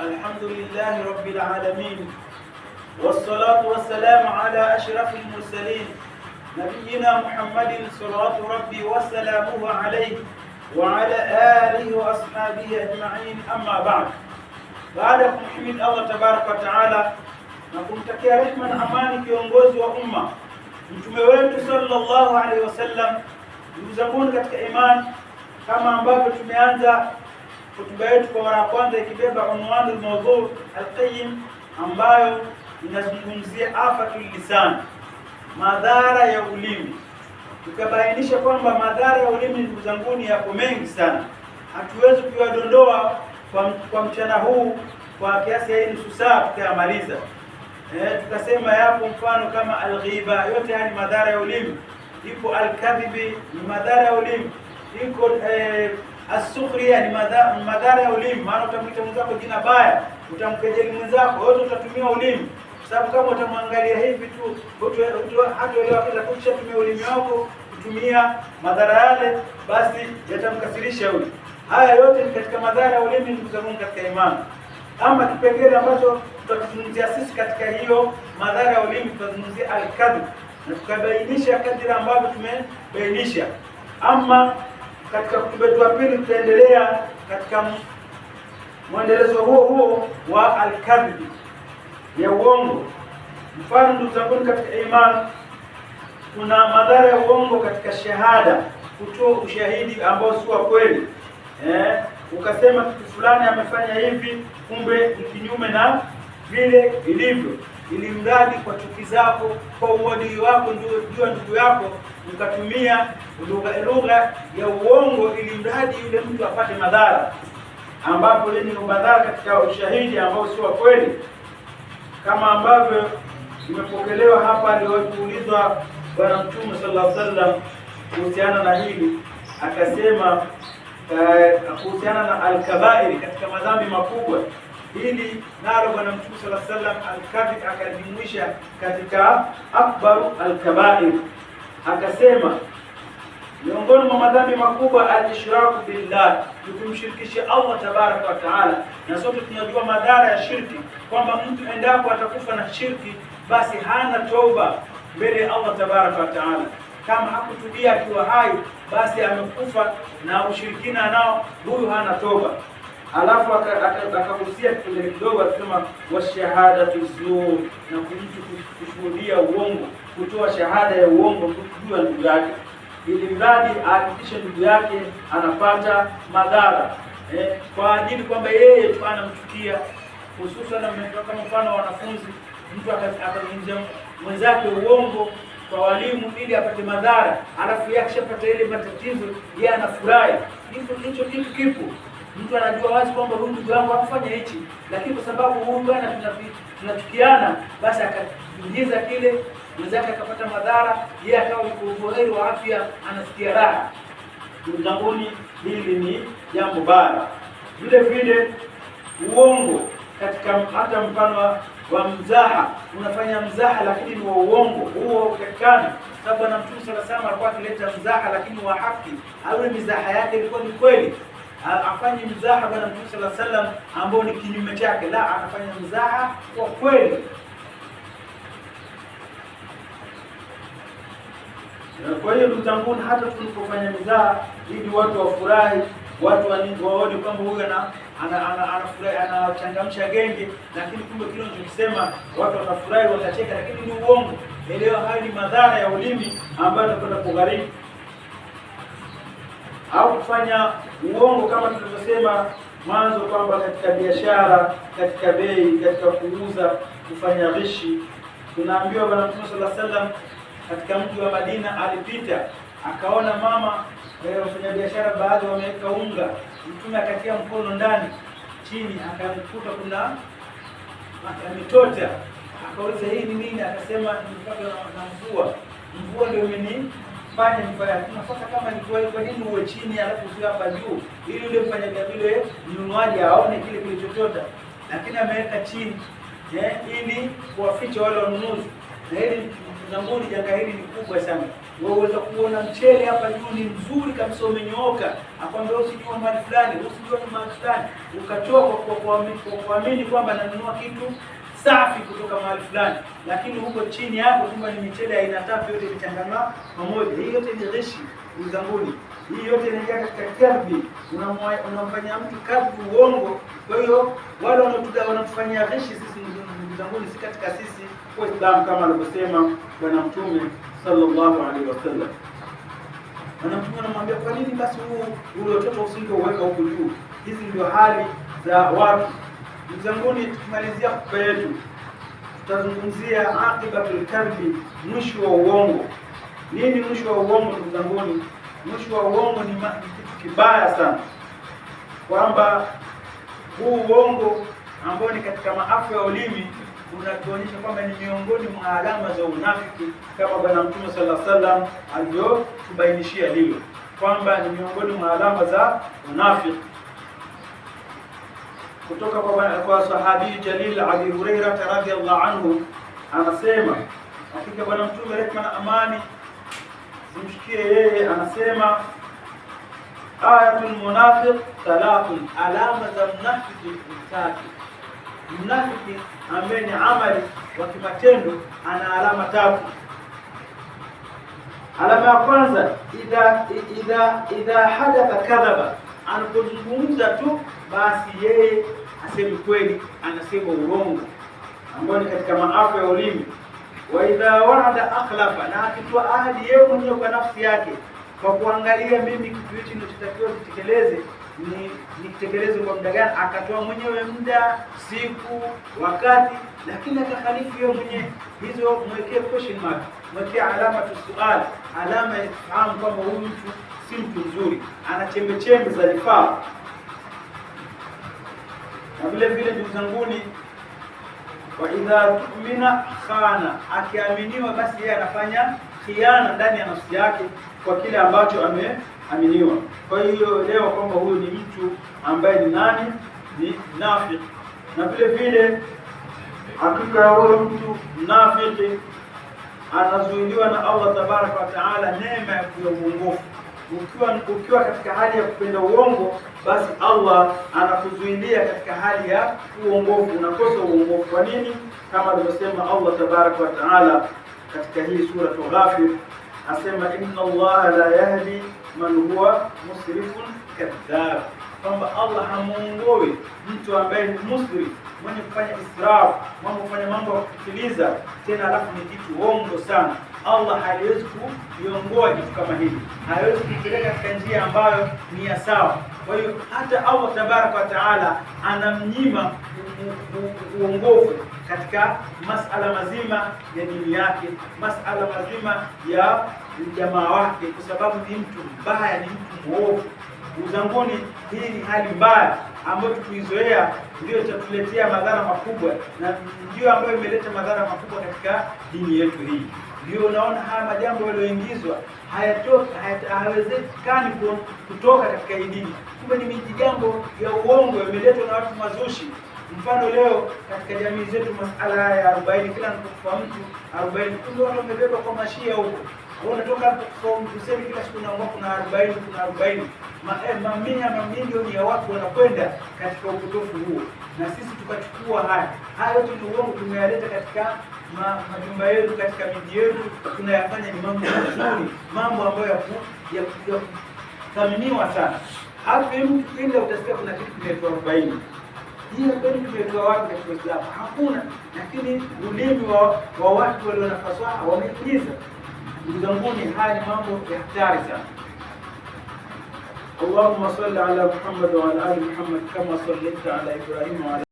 الحمد لله رب العالمين، والصلاة والسلام على أشرف المرسلين نبينا محمد صلوات ربي وسلامه عليه وعلى آله وأصحابه أجمعين. أما بعد، baada ya kumhimidi Allah tabaraka wa taala na kumtakia rehema na amani kiongozi wa umma mtume wetu sallallahu alaihi wasallam, ndugu zangu katika imani, kama ambavyo tumeanza hotuba yetu kwa mara ya kwanza ikibeba unwani al-mawdhu' al-qayyim ambayo inazungumzia afatul lisan, madhara ya ulimi. Tukabainisha kwamba madhara ya ulimi, ndugu zangu, yapo mengi sana, hatuwezi kuyadondoa kwa mchana huu kwa kiasi ya nusu saa tukayamaliza. Tukasema yapo mfano kama al-ghiba, yote haya ni madhara ya ulimi. Ipo al-kadhibi, ni madhara ya ulimi. Iko as-sukhriya, ni madhara ya ulimi, maana utamwita mwenzako jina baya, utamkejeli mwenzako, wote utatumia ulimi. Sababu kama utamwangalia hivi tu hataelewa kila kutumia ulimi wako kutumia madhara yale, basi yatamkasirisha yule. Haya yote ni katika madhara ya ulimi, ndugu zangu katika imani. Ama kipengele ambacho tutakizungumzia sisi katika hiyo madhara ya ulimi, tutazungumzia al-kadhib, na tukabainisha kadri ambavyo tumebainisha. Ama katika hotuba yetu ya pili tutaendelea katika mwendelezo huo wa al-kadhib, ya uongo. Mfano, ndugu zangu katika imani, kuna madhara ya uongo katika shahada, kutoa ushahidi ambao si wa kweli. Ukasema kitu fulani amefanya hivi, kumbe ni kinyume na vile ilivyo, ili mradi kwa chuki zako, kwa uadui wako juu ya ndugu yako, ukatumia lugha ya uongo ili mradi yule mtu apate madhara, ambapo ni madhara katika ushahidi ambao si wa kweli, kama ambavyo imepokelewa hapa. Aliyoulizwa Bwana Mtume sallallahu alaihi wasallam kuhusiana na hili, akasema kuhusiana na al-kabairi, katika madhambi makubwa, hili nalo Bwana Mtume sallallahu alaihi wasallam al-kadhib akalijumuisha katika akbaru al-kabair. Akasema miongoni mwa madhambi makubwa al-ishraku billah, kumshirikisha Allah tabaraka wa taala. Na sote tunajua madhara ya shirki, kwamba mtu endapo atakufa na shirki, basi hana toba mbele ya Allah tabaraka wa taala. Kama hakutubia akiwa hai, basi amekufa na ushirikina nao, huyu hana toba. Alafu akagusia kipengele kidogo, akisema washahadatu zur, na mtu kushuhudia uongo, kutoa shahada ya uongo juu ya ndugu yake, ili mradi ahakikishe ndugu yake anapata madhara, kwa ajili kwamba yeye tu anamchukia. Hususan kama mfano wa wanafunzi, mtu akazungumzia mwenzake uongo kwa walimu ili apate madhara, alafu yeye akishapata ile matatizo yeye anafurahi. Hicho kitu kipo, mtu anajua wazi kwamba huyu ndugu yangu hakufanya hichi, lakini kwa sababu huyu bwana tunachukiana, basi akaingiza kile, mwenzake akapata madhara, yeye akawa yuko buheri wa afya, anasikia raha. Ndugu zangu, hili ni jambo baya. Vile vile uongo katika hata mfano wa mzaha, unafanya mzaha lakini ni wa uongo, huo utakana. Sababu na Mtume sallallahu alaihi wasallam alikuwa akileta mzaha lakini wa haki, au mizaha yake ilikuwa ni kweli. Afanye mzaha Bwana Mtume sallallahu alaihi wasallam ambao ni kinyume chake, la, anafanya mzaha kwa kweli. Kwa hiyo ndugu zangu, hata tunapofanya mzaha ili watu wafurahi, watu waone kwamba huyu anafurahi, anachangamsha genge, lakini kumbe kile tunachosema watu watafurahi, watacheka, lakini ni uongo. Elewa, hayo ni madhara ya ulimi ambayo tunakwenda kugharimu. Au kufanya uongo kama tulivyosema mwanzo kwamba katika biashara, katika bei, katika kuuza, kufanya rishi. Tunaambiwa Bwana Mtume sallallahu alaihi wasallam katika mji wa Madina alipita, akaona mama wafanya biashara baadhi wameweka unga. Mtume akatia mkono ndani chini, akamkuta kuna ametota. Akauliza, hii ni nini? Akasema, nipaka na mvua ndio imenifanya nifanye. Tunafanya kama ni kwa nini uwe chini alafu usiwe hapa juu, ili yule mfanya biashara mnunuaji aone kile kilichotota, lakini ameweka chini ili kuwaficha wale wanunuzi. Na hili tunambuni, janga hili ni kubwa sana. Waweza kuona mchele hapa juu ni mzuri kabisa, umenyooka, akwambia usijua mahali fulani, usijua mahali fulani, ukatoka kwa kuamini kwamba nanunua kitu safi kutoka mahali fulani, lakini huko chini hapo kumbe ni michele aina tatu, yote imechanganywa pamoja. Hii yote ni ghishi, ndugu zangu. Hii yote inaingia katika kadhi, unamfanyia mtu kadhi, uongo. Kwa hiyo wale wanatufanyia ghishi sisi, ndugu zangu, si katika sisi Waislamu, kama alivyosema Bwana Mtume sallallahu alaihi wasallam. Bwana Mtume anamwambia, kwa nini basi ule watoto usingeuweka huko juu? Hizi ndio hali za watu. Ndugu zangu, tukimalizia hotuba yetu tutazungumzia aqibatul kadhibi, mwisho wa uongo. Nini mwisho wa uongo, ndugu zangu? Mwisho wa uongo ni kitu kibaya sana, kwamba huu uongo ambao ni katika maafa ya ulimi unatuonyesha kwamba ni miongoni mwa alama za unafiki, kama Bwana Mtume sallallahu alaihi wasallam alivyotubainishia hilo, kwamba ni miongoni mwa alama za unafiki. Kutoka kwa sahabi jalil Abi Hurairah radhiyallahu anhu anasema, hakika Bwana Mtume, rehma na amani zimshikie yeye, anasema ayatul munafiq thalathun, alama za mnafiki tatu. Mnafiki ambaye ni amali wa kimatendo ana alama tatu. Alama ya kwanza, idha hadatha kadhaba, anapozungumza tu basi yeye asemi kweli, anasema urongo, ambao ni katika maafa ya ulimi. Wa idha wa'ada akhlafa, na akitoa ahadi yeye mwenyewe kwa nafsi yake, kwa kuangalia mimi kitu hichi ninachotakiwa kitekeleze nikitekeleze kwa muda gani, akatoa mwenyewe muda, siku, wakati, lakini akakhalifu yeye mwenyewe. Hizo mwekee question mark, mwekee alama tusual, alama ya kufahamu kwamba huyu mtu si mtu mzuri, ana chembe chembe za nifaa. Na vile vile, ndugu zanguni, wa idha tu'mina khana, akiaminiwa basi yeye anafanya khiana ndani ya nafsi yake kwa kile ambacho ameaminiwa. Kwa hiyo leo kwamba huyu ni mtu ambaye ni nani? Ni nafiki. Na vile vile hakika huyo mtu nafiki anazuiliwa na Allah tabaraka wa taala neema ya uongofu. Ukiwa katika hali ya kupenda uongo, basi Allah anakuzuilia katika hali ya uongofu, unakosa uongofu. Kwa nini? Kama alivyosema Allah tabaraka wa taala katika hii sura Ghafir, asema inna Allah la yahdi man huwa musrifun kadhab, kwamba Allah hamuongoi mtu ambaye ni musrif, mwenye kufanya israf, mwenye kufanya mambo ya kupitiliza, tena alafu ni kitu uongo sana. Allah hawezi kuiongoa kitu kama hili, hawezi kupeleka katika njia ambayo ni ya sawa. Kwa hiyo hata Allah tabaraka wa taala anamnyima uongofu katika masala mazima ya dini yake, masala mazima ya jamaa wake, kwa sababu ni mtu mbaya, ni mtu mwovu. Uzanguni, hii ni hali mbaya ambayo tukizoea ndio itatuletea madhara makubwa, na ndio ambayo imeleta madhara makubwa katika dini yetu hii. Ndio unaona haya majambo yaliyoingizwa hayawezekani kutoka katika hii dini. Kumbe ni mijambo ya uongo imeletwa na watu mazushi. Mfano leo katika jamii zetu masala ya 40, kila mtu mtu 40, ndio watu wamebeba kwa mashia huko. Unatoka kwa kusema kila siku naomba kuna 40, kuna 40. Mamilioni ya watu wanakwenda katika upotofu huo, na sisi tukachukua haya yote ni uongo, tumeyaleta katika majumba yetu, katika miji yetu, tunayafanya ni mambo mazuri, mambo ambayo ya kuthaminiwa sana. Hapo mtu kile utasikia kuna kitu kinaitwa 40. Hii kweli tumetoa wapi katika Uislamu? Hakuna. Lakini ulimi wa watu walio na fasaha wameingiza. Ndugu zangu, haya ni mambo ya hatari sana. Allahumma salli ala Muhammad wa ala ali Muhammad kama sallaita ala Ibrahim wa ala